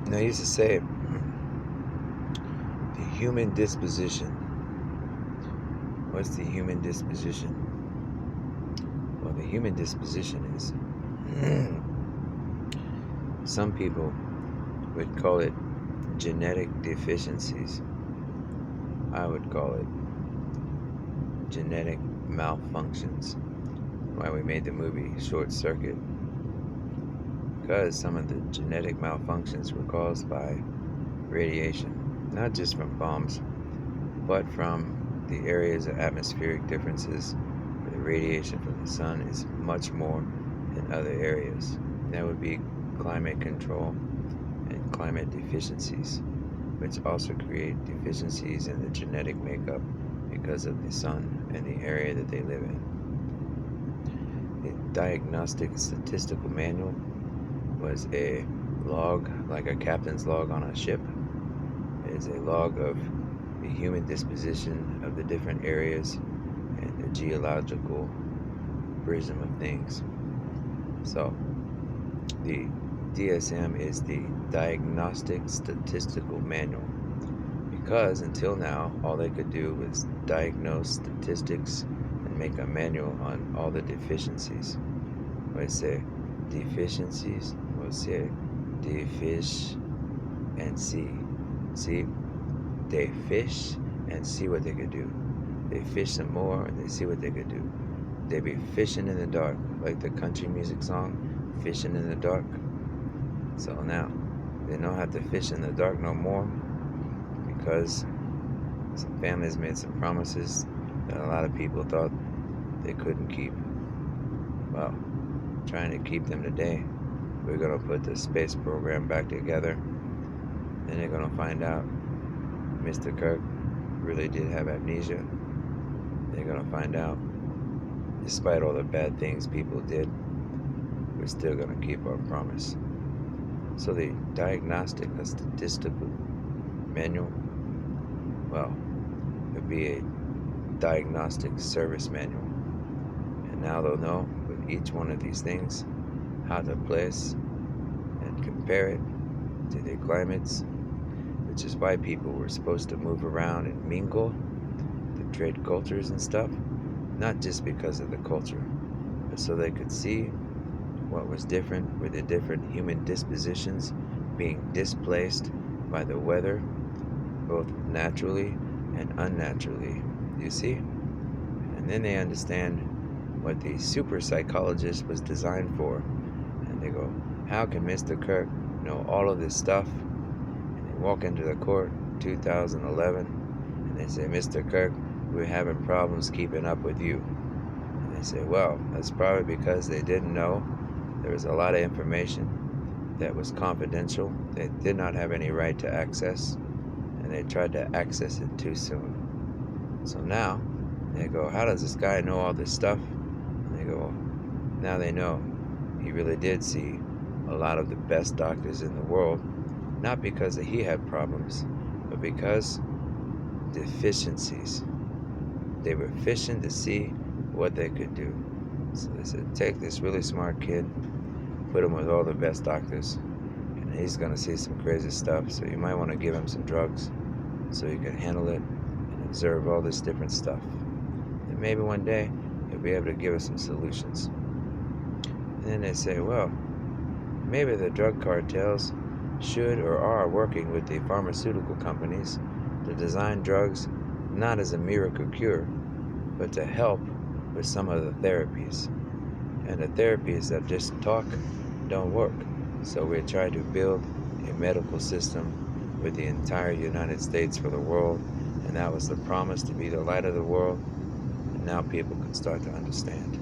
And I used to say, the human disposition. What's the human disposition? Well, the human disposition is some people would call it genetic deficiencies. I would call it genetic malfunctions. Why we made the movie Short Circuit. Because some of the genetic malfunctions were caused by radiation, not just from bombs, but from the areas of atmospheric differences where the radiation from the sun is much more than other areas. That would be climate control and climate deficiencies, which also create deficiencies in the genetic makeup because of the sun and the area that they live in. The Diagnostic Statistical Manual was a log, like a captain's log on a ship. It is a log of the human disposition of the different areas and the geological prism of things. So, the DSM is the Diagnostic Statistical Manual, because until now, all they could do was diagnose statistics and make a manual on all the deficiencies. When I say deficiencies, we'll say defish and see. See, they fish and see what they could do. They fish some more and they see what they could do. They be fishing in the dark, like the country music song, fishing in the dark. So now, they don't have to fish in the dark no more, because some families made some promises that a lot of people thought they couldn't keep. Well, trying to keep them today. We're going to put the space program back together, and they're going to find out Mr. Kirk really did have amnesia. They're going to find out, despite all the bad things people did, we're still going to keep our promise. So the Diagnostic and Statistical Manual, well, it would be a diagnostic service manual. And now they'll know with each one of these things how to place and compare it to their climates, which is why people were supposed to move around and mingle to trade cultures and stuff, not just because of the culture, but so they could see what was different with the different human dispositions being displaced by the weather, both naturally and unnaturally, you see? And then they understand what the super psychologist was designed for. And they go, how can Mr. Kirk know all of this stuff? And they walk into the court 2011 and they say, Mr. Kirk, we're having problems keeping up with you. And they say, well, that's probably because they didn't know there was a lot of information that was confidential. They did not have any right to access, and they tried to access it too soon. So now they go, how does this guy know all this stuff? And they go, now they know he really did see a lot of the best doctors in the world, not because he had problems, but because deficiencies. They were fishing to see what they could do. So they said, take this really smart kid, put him with all the best doctors, and he's going to see some crazy stuff. So you might want to give him some drugs so he can handle it and observe all this different stuff. And maybe one day he'll be able to give us some solutions. And then they say, well, maybe the drug cartels should or are working with the pharmaceutical companies to design drugs not as a miracle cure, but to help with some of the therapies. And the therapies that just talk don't work. So we're trying to build a medical system with the entire United States for the world. And that was the promise, to be the light of the world. And now people can start to understand.